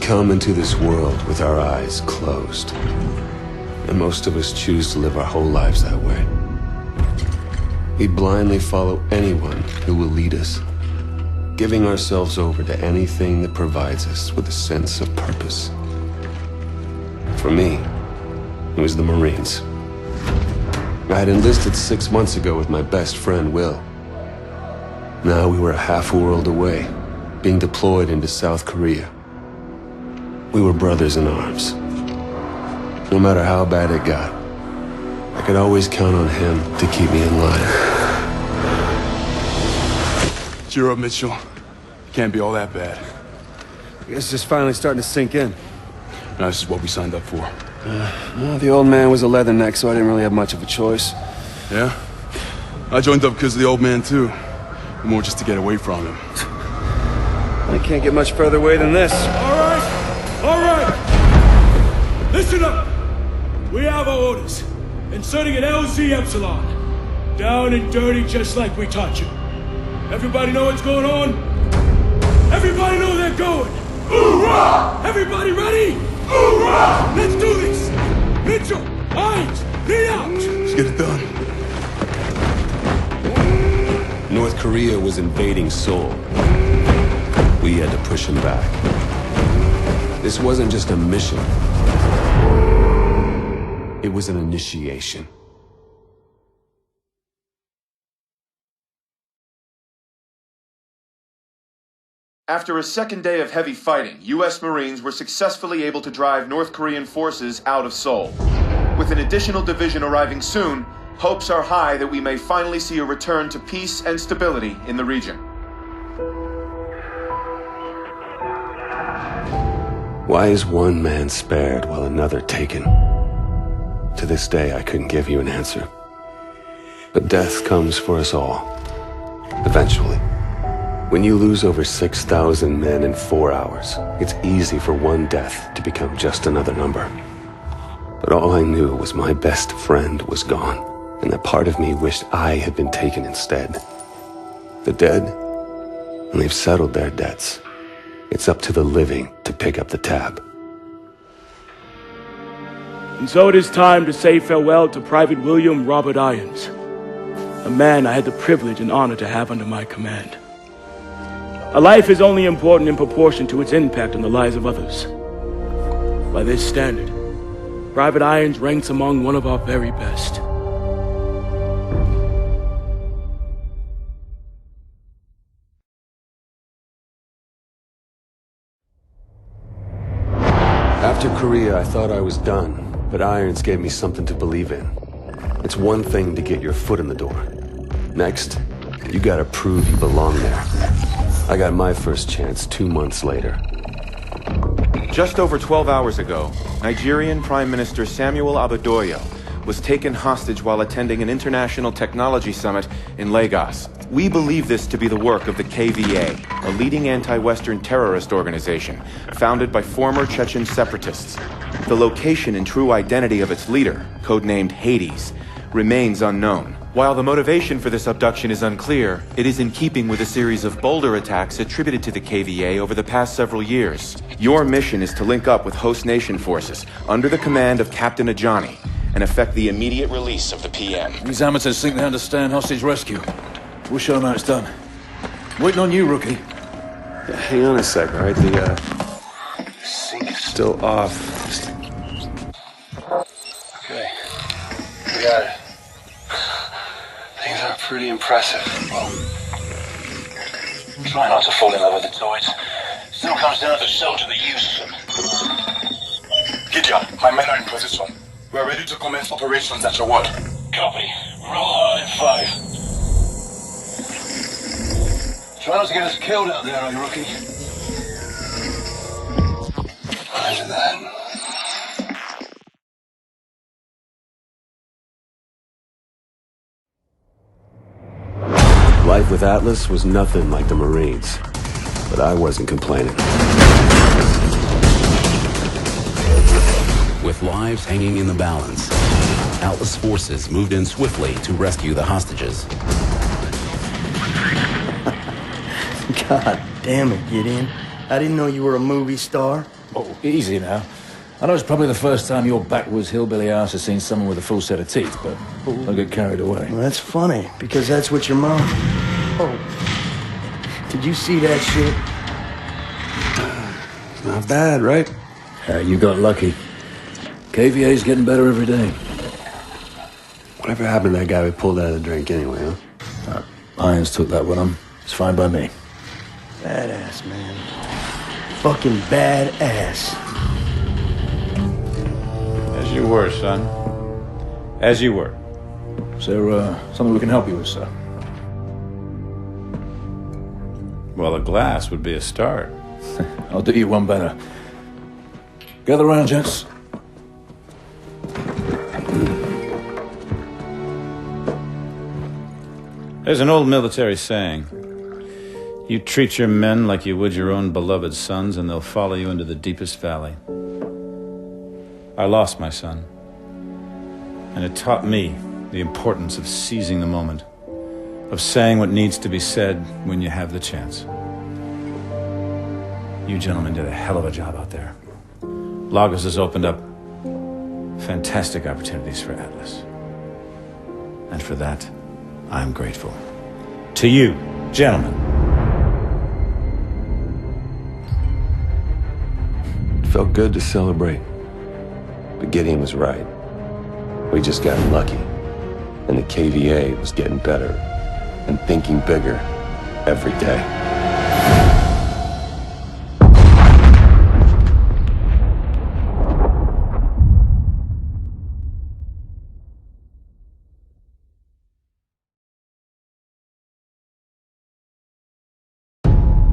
come into this world with our eyes closed. And most of us choose to live our whole lives that way. We blindly follow anyone who will lead us, giving ourselves over to anything that provides us with a sense of purpose. For me, it was the Marines. I had enlisted 6 months ago with my best friend, Will. Now we were a half world away, being deployed into South Korea. We were brothers in arms. No matter how bad it got, I could always count on him to keep me in line. Cheer up, Mitchell. Can't be all that bad. I guess it's just finally starting to sink in. No, this is what we signed up for. Well, the old man was a leatherneck, so I didn't really have much of a choice. Yeah? I joined up because of the old man, too. More just to get away from him. I can't get much further away than this. All right! Listen up! We have our orders. Inserting an LZ Epsilon. Down and dirty just like we taught you. Everybody know what's going on? Everybody know they're going! Hoorah! Everybody ready? Hoorah! Let's do this! Mitchell, Hines, lead out! Let's get it done. North Korea was invading Seoul. We had to push him back. This wasn't just a mission. It was an initiation. After a second day of heavy fighting, U.S. Marines were successfully able to drive North Korean forces out of Seoul. With an additional division arriving soon, hopes are high that we may finally see a return to peace and stability in the region. Why is one man spared while another taken? To this day, I couldn't give you an answer. But death comes for us all. Eventually. When you lose over 6,000 men in 4 hours, it's easy for one death to become just another number. But all I knew was my best friend was gone, and that part of me wished I had been taken instead. The dead, and they've settled their debts. It's up to the living to pick up the tab. And so it is time to say farewell to Private William Robert Irons, a man I had the privilege and honor to have under my command. A life is only important in proportion to its impact on the lives of others. By this standard, Private Irons ranks among one of our very best. After Korea, I thought I was done, but Irons gave me something to believe in. It's one thing to get your foot in the door. Next, you gotta prove you belong there. I got my first chance 2 months later. Just over 12 hours ago, Nigerian Prime Minister Samuel Abadoyo was taken hostage while attending an international technology summit in Lagos. We believe this to be the work of the KVA, a leading anti-Western terrorist organization founded by former Chechen separatists. The location and true identity of its leader, codenamed Hades, remains unknown. While the motivation for this abduction is unclear, it is in keeping with a series of boulder attacks attributed to the KVA over the past several years. Your mission is to link up with host nation forces under the command of Captain Ajani and effect the immediate release of the PM. These amateurs think they understand hostage rescue. We'll show them how it's done. Waiting on you, rookie. Yeah, hang on a sec, all right? The sync is still off. Okay. We got it. Things are pretty impressive. Well, try not to fall in love with the toys. Still comes down to soldier the use of them. Gideon, my men are in position. We are ready to commence operations at your word. Copy. Roll hard in 5. Try not to get us killed out there, you rookie. Roger that. Life with Atlas was nothing like the Marines, but I wasn't complaining. With lives hanging in the balance, Atlas forces moved in swiftly to rescue the hostages. God damn it, Gideon. I didn't know you were a movie star. Oh, easy now. I know it's probably the first time your backwoods hillbilly ass has seen someone with a full set of teeth, but don't get carried away. Well, that's funny, because that's what your mom... Oh. Did you see that shit? Not bad, right? You got lucky. KVA's getting better every day. Whatever happened to that guy we pulled out of the drink anyway, huh? Irons took that one on. It's fine by me. Badass, man. Fucking badass. As you were, son. As you were. Is there something we can help you with, sir? Well, a glass would be a start. I'll do you one better. Gather round, gents. There's an old military saying. You treat your men like you would your own beloved sons, and they'll follow you into the deepest valley. I lost my son, and it taught me the importance of seizing the moment, of saying what needs to be said when you have the chance. You gentlemen did a hell of a job out there. Lagos has opened up fantastic opportunities for Atlas. And for that, I'm grateful. To you, gentlemen. It felt good to celebrate. But Gideon was right. We just got lucky. And the KVA was getting better and thinking bigger every day.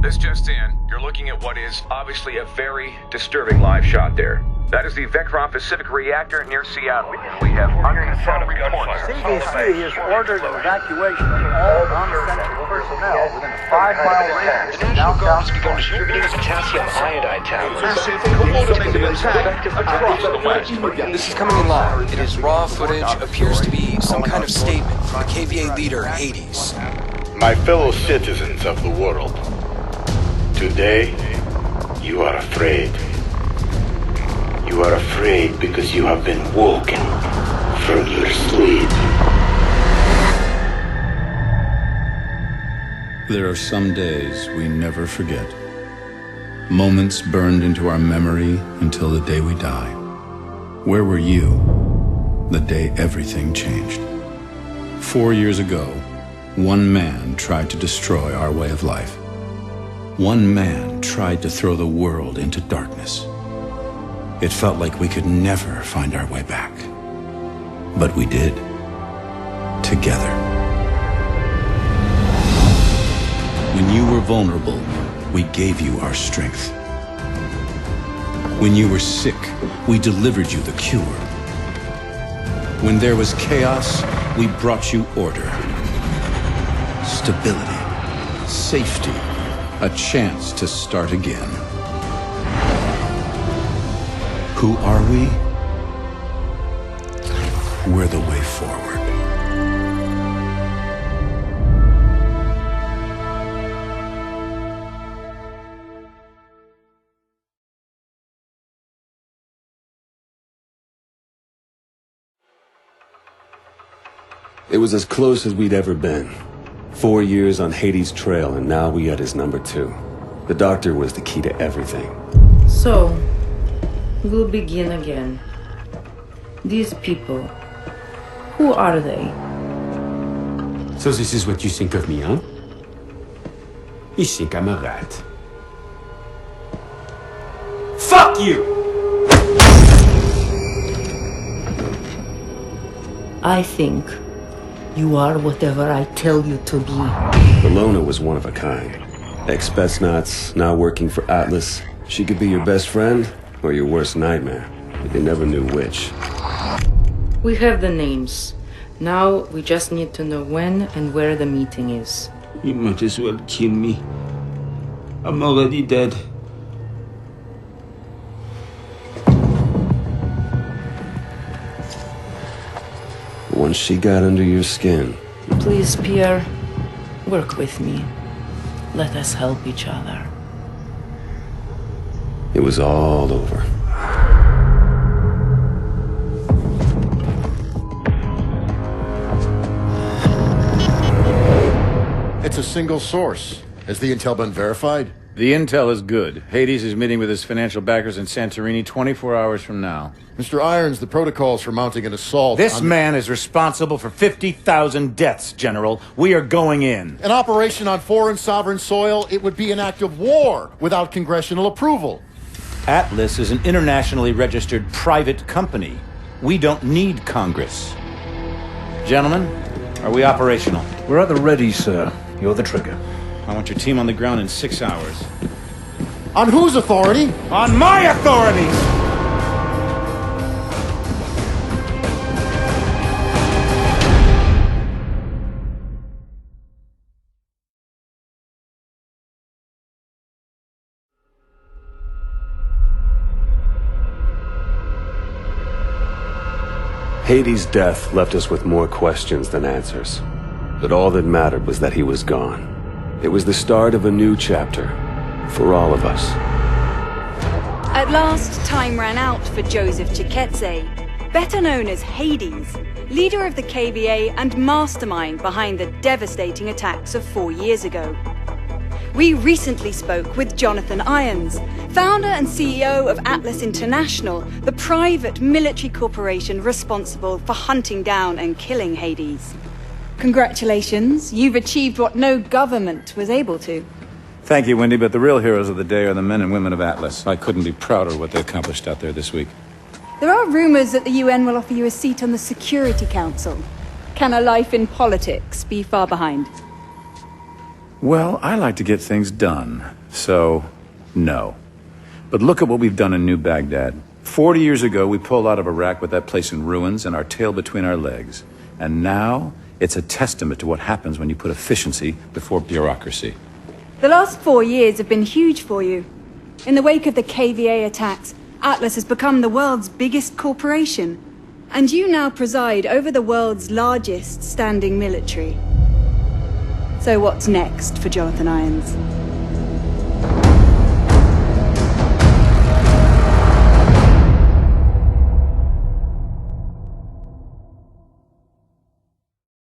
This just in, you're looking at what is obviously a very disturbing live shot there. That is the Vectron Pacific reactor near Seattle. We have unconfirmed reports. CDC has ordered an evacuation of all non-essential personnel within a 5-mile radius of downtown begun distributing potassium iodide tablets. Coordinated attack across the West. This is coming in live. It is raw footage, appears to be some kind of statement from the KVA leader, Hades. My fellow citizens of the world, today, you are afraid. You are afraid because you have been woken from your sleep. There are some days we never forget. Moments burned into our memory until the day we die. Where were you the day everything changed? 4 years ago, one man tried to destroy our way of life. One man tried to throw the world into darkness. It felt like we could never find our way back. But we did. Together. When you were vulnerable, we gave you our strength. When you were sick, we delivered you the cure. When there was chaos, we brought you order. Stability. Safety. A chance to start again. Who are we? We're the way forward. It was as close as we'd ever been. 4 years on Hades' trail, and now we had his number 2. The doctor was the key to everything. So, we'll begin again. These people, who are they? So this is what you think of me, huh? You think I'm a rat. Fuck you! I think you are whatever I tell you to be. Bellona was one of a kind. Ex-Spetsnaz, now working for Atlas. She could be your best friend or your worst nightmare. But you never knew which. We have the names. Now we just need to know when and where the meeting is. You might as well kill me. I'm already dead. Once she got under your skin. Please, Pierre, work with me. Let us help each other. it was all over. It's a single source. Has the intel been verified? The intel is good. Hades is meeting with his financial backers in Santorini 24 hours from now. Mr. Irons, the protocols for mounting an assault... This man is responsible for 50,000 deaths, General. We are going in. An operation on foreign sovereign soil, it would be an act of war without congressional approval. Atlas is an internationally registered private company. We don't need Congress. Gentlemen, are we operational? We're at the ready, sir. You're the trigger. I want your team on the ground in 6 hours. On whose authority? On my authority! Hades' death left us with more questions than answers. But all that mattered was that he was gone. It was the start of a new chapter for all of us. At last, time ran out for Joseph Chiketze, better known as Hades, leader of the KVA and mastermind behind the devastating attacks of 4 years ago. We recently spoke with Jonathan Irons, founder and CEO of Atlas International, the private military corporation responsible for hunting down and killing Hades. Congratulations, you've achieved what no government was able to. Thank you, Wendy, but the real heroes of the day are the men and women of Atlas. I couldn't be prouder of what they accomplished out there this week. There are rumors that the UN will offer you a seat on the Security Council. Can a life in politics be far behind? Well, I like to get things done, so no. But look at what we've done in New Baghdad. 40 years ago, we pulled out of Iraq with that place in ruins and our tail between our legs. And now, it's a testament to what happens when you put efficiency before bureaucracy. The last 4 years have been huge for you. In the wake of the KVA attacks, Atlas has become the world's biggest corporation. And you now preside over the world's largest standing military. So what's next for Jonathan Irons?